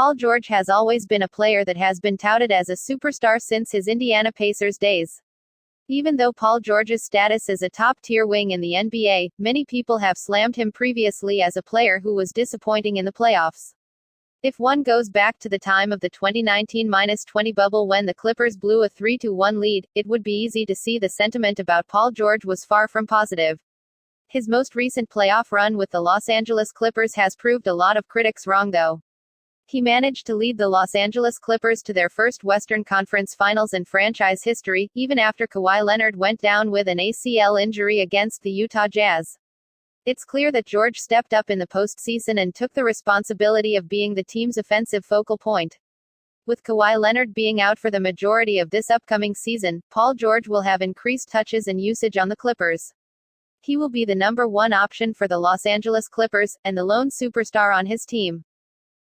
Paul George has always been a player that has been touted as a superstar since his Indiana Pacers days. Even though Paul George's status as a top-tier wing in the NBA, many people have slammed him previously as a player who was disappointing in the playoffs. If one goes back to the time of the 2019-20 bubble when the Clippers blew a 3-1 lead, it would be easy to see the sentiment about Paul George was far from positive. His most recent playoff run with the Los Angeles Clippers has proved a lot of critics wrong though. He managed to lead the Los Angeles Clippers to their first Western Conference Finals in franchise history, even after Kawhi Leonard went down with an ACL injury against the Utah Jazz. It's clear that George stepped up in the postseason and took the responsibility of being the team's offensive focal point. With Kawhi Leonard being out for the majority of this upcoming season, Paul George will have increased touches and usage on the Clippers. He will be the number one option for the Los Angeles Clippers, and the lone superstar on his team.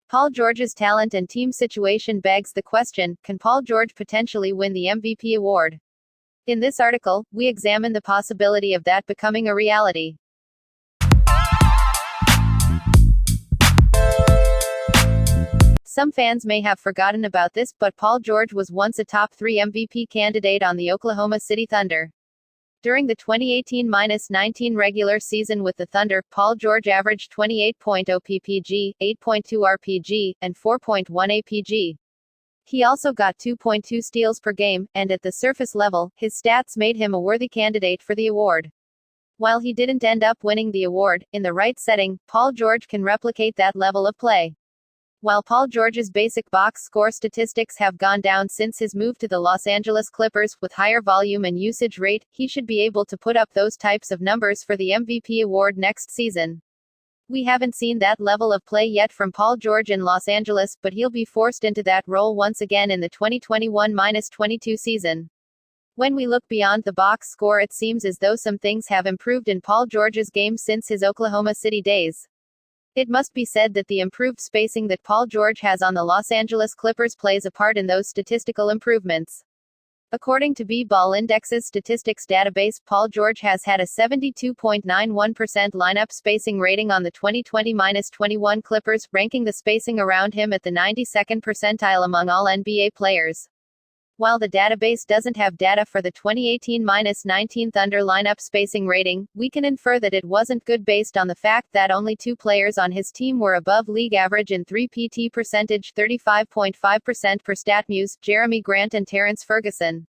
Paul George's talent and team situation begs the question, can Paul George potentially win the MVP award? In this article, we examine the possibility of that becoming a reality. Some fans may have forgotten about this, but Paul George was once a top 3 MVP candidate on the Oklahoma City Thunder. During the 2018-19 regular season with the Thunder, Paul George averaged 28.0 ppg, 8.2 rpg, and 4.1 apg. He also got 2.2 steals per game, and at the surface level, his stats made him a worthy candidate for the award. While he didn't end up winning the award, in the right setting, Paul George can replicate that level of play. While Paul George's basic box score statistics have gone down since his move to the Los Angeles Clippers, with higher volume and usage rate, he should be able to put up those types of numbers for the MVP award next season. We haven't seen that level of play yet from Paul George in Los Angeles, but he'll be forced into that role once again in the 2021-22 season. When we look beyond the box score, it seems as though some things have improved in Paul George's game since his Oklahoma City days. It must be said that the improved spacing that Paul George has on the Los Angeles Clippers plays a part in those statistical improvements. According to B-Ball Index's statistics database, Paul George has had a 72.91% lineup spacing rating on the 2020-21 Clippers, ranking the spacing around him at the 92nd percentile among all NBA players. While the database doesn't have data for the 2018-19 Thunder lineup spacing rating, we can infer that it wasn't good based on the fact that only 2 players on his team were above league average in 3PT percentage, 35.5% per StatMuse, Jeremy Grant and Terrence Ferguson.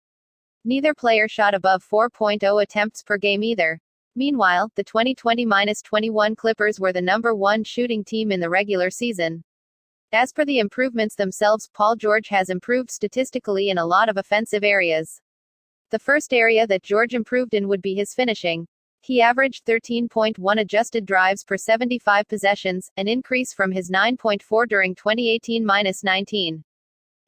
Neither player shot above 4.0 attempts per game either. Meanwhile, the 2020-21 Clippers were the number 1 shooting team in the regular season. As for the improvements themselves, Paul George has improved statistically in a lot of offensive areas. The first area that George improved in would be his finishing. He averaged 13.1 adjusted drives per 75 possessions, an increase from his 9.4 during 2018-19.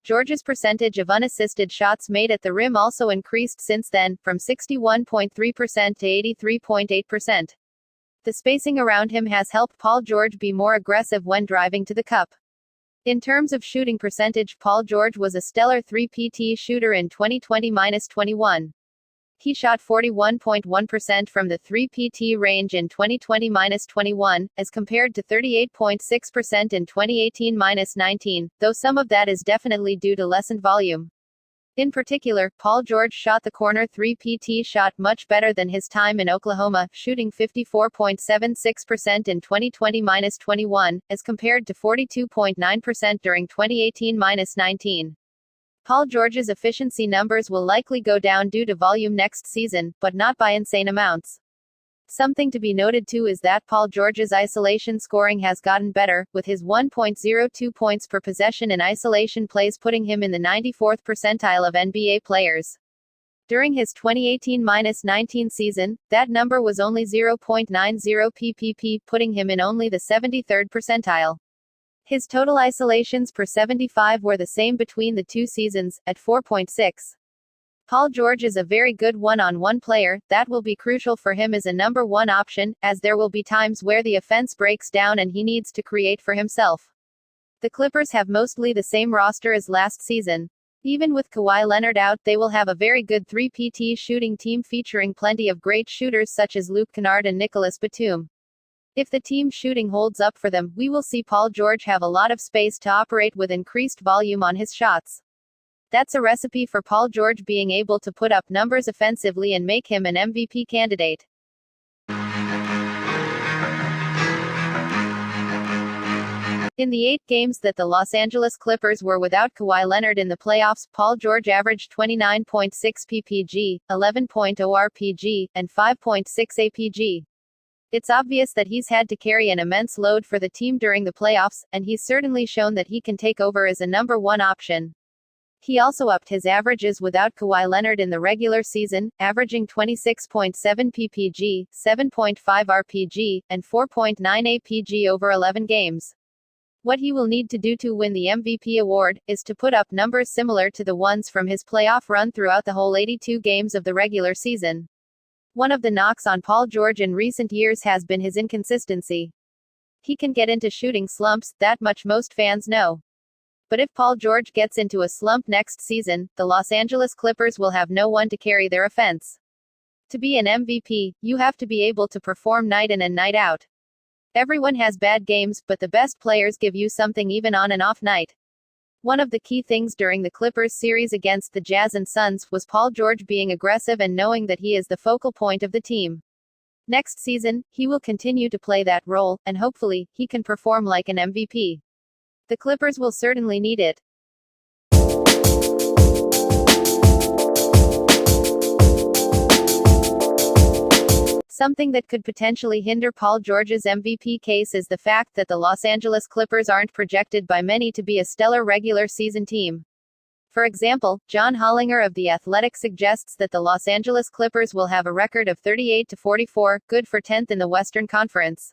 George's percentage of unassisted shots made at the rim also increased since then, from 61.3% to 83.8%. The spacing around him has helped Paul George be more aggressive when driving to the cup. In terms of shooting percentage, Paul George was a stellar 3PT shooter in 2020-21. He shot 41.1% from the 3PT range in 2020-21, as compared to 38.6% in 2018-19, though some of that is definitely due to lessened volume. In particular, Paul George shot the corner 3PT shot much better than his time in Oklahoma, shooting 54.76% in 2020-21, as compared to 42.9% during 2018-19. Paul George's efficiency numbers will likely go down due to volume next season, but not by insane amounts. Something to be noted too is that Paul George's isolation scoring has gotten better, with his 1.02 points per possession in isolation plays putting him in the 94th percentile of NBA players. During his 2018-19 season, that number was only 0.90 ppp, putting him in only the 73rd percentile. His total isolations per 75 were the same between the two seasons, at 4.6. Paul George is a very good one-on-one player, that will be crucial for him as a number 1 option, as there will be times where the offense breaks down and he needs to create for himself. The Clippers have mostly the same roster as last season. Even with Kawhi Leonard out, they will have a very good 3PT shooting team featuring plenty of great shooters such as Luke Kennard and Nicholas Batum. If the team shooting holds up for them, we will see Paul George have a lot of space to operate with increased volume on his shots. That's a recipe for Paul George being able to put up numbers offensively and make him an MVP candidate. In the 8 games that the Los Angeles Clippers were without Kawhi Leonard in the playoffs, Paul George averaged 29.6 ppg, 11.0 rpg, and 5.6 apg. It's obvious that he's had to carry an immense load for the team during the playoffs, and he's certainly shown that he can take over as a number 1 option. He also upped his averages without Kawhi Leonard in the regular season, averaging 26.7 ppg, 7.5 rpg, and 4.9 apg over 11 games. What he will need to do to win the MVP award is to put up numbers similar to the ones from his playoff run throughout the whole 82 games of the regular season. One of the knocks on Paul George in recent years has been his inconsistency. He can get into shooting slumps, that much most fans know. But if Paul George gets into a slump next season, the Los Angeles Clippers will have no one to carry their offense. To be an MVP, you have to be able to perform night in and night out. Everyone has bad games, but the best players give you something even on an off night. One of the key things during the Clippers series against the Jazz and Suns was Paul George being aggressive and knowing that he is the focal point of the team. Next season, he will continue to play that role, and hopefully, he can perform like an MVP. The Clippers will certainly need it. Something that could potentially hinder Paul George's MVP case is the fact that the Los Angeles Clippers aren't projected by many to be a stellar regular season team. For example, John Hollinger of The Athletic suggests that the Los Angeles Clippers will have a record of 38-44, good for 10th in the Western Conference.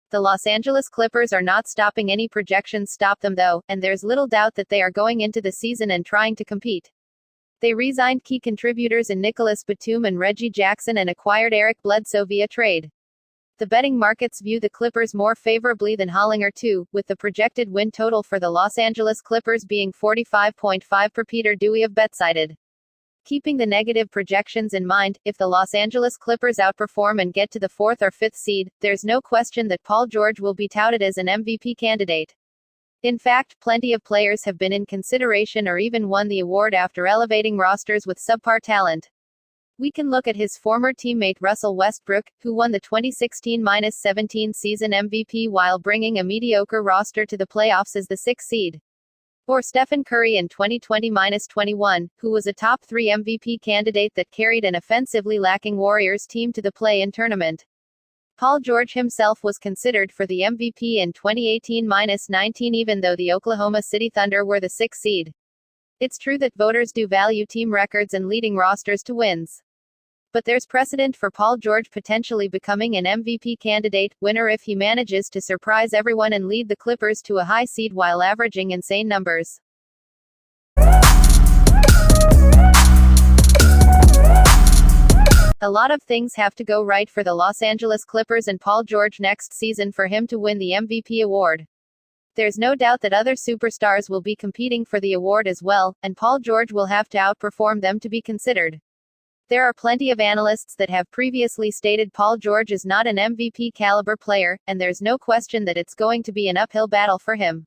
The Los Angeles Clippers are not stopping any projections stop them though, and there's little doubt that they are going into the season and trying to compete. They re-signed key contributors in Nicholas Batum and Reggie Jackson and acquired Eric Bledsoe via trade. The betting markets view the Clippers more favorably than Hollinger too, with the projected win total for the Los Angeles Clippers being 45.5 per Peter Dewey of BetSighted. Keeping the negative projections in mind, if the Los Angeles Clippers outperform and get to the 4th or 5th seed, there's no question that Paul George will be touted as an MVP candidate. In fact, plenty of players have been in consideration or even won the award after elevating rosters with subpar talent. We can look at his former teammate Russell Westbrook, who won the 2016-17 season MVP while bringing a mediocre roster to the playoffs as the 6th seed. Or Stephen Curry in 2020-21, who was a top 3 MVP candidate that carried an offensively lacking Warriors team to the play-in tournament. Paul George himself was considered for the MVP in 2018-19 even though the Oklahoma City Thunder were the 6th seed. It's true that voters do value team records and leading rosters to wins. But there's precedent for Paul George potentially becoming an MVP candidate winner if he manages to surprise everyone and lead the Clippers to a high seed while averaging insane numbers. A lot of things have to go right for the Los Angeles Clippers and Paul George next season for him to win the MVP award. There's no doubt that other superstars will be competing for the award as well, and Paul George will have to outperform them to be considered. There are plenty of analysts that have previously stated Paul George is not an MVP caliber player, and there's no question that it's going to be an uphill battle for him.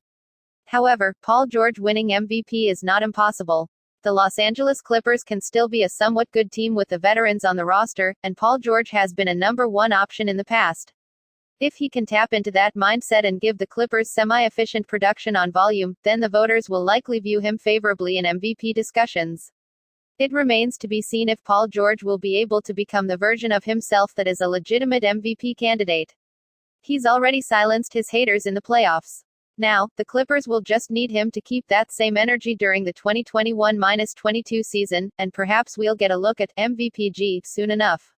However, Paul George winning MVP is not impossible. The Los Angeles Clippers can still be a somewhat good team with the veterans on the roster, and Paul George has been a number 1 option in the past. If he can tap into that mindset and give the Clippers semi-efficient production on volume, then the voters will likely view him favorably in MVP discussions. It remains to be seen if Paul George will be able to become the version of himself that is a legitimate MVP candidate. He's already silenced his haters in the playoffs. Now, the Clippers will just need him to keep that same energy during the 2021-22 season, and perhaps we'll get a look at MVPG soon enough.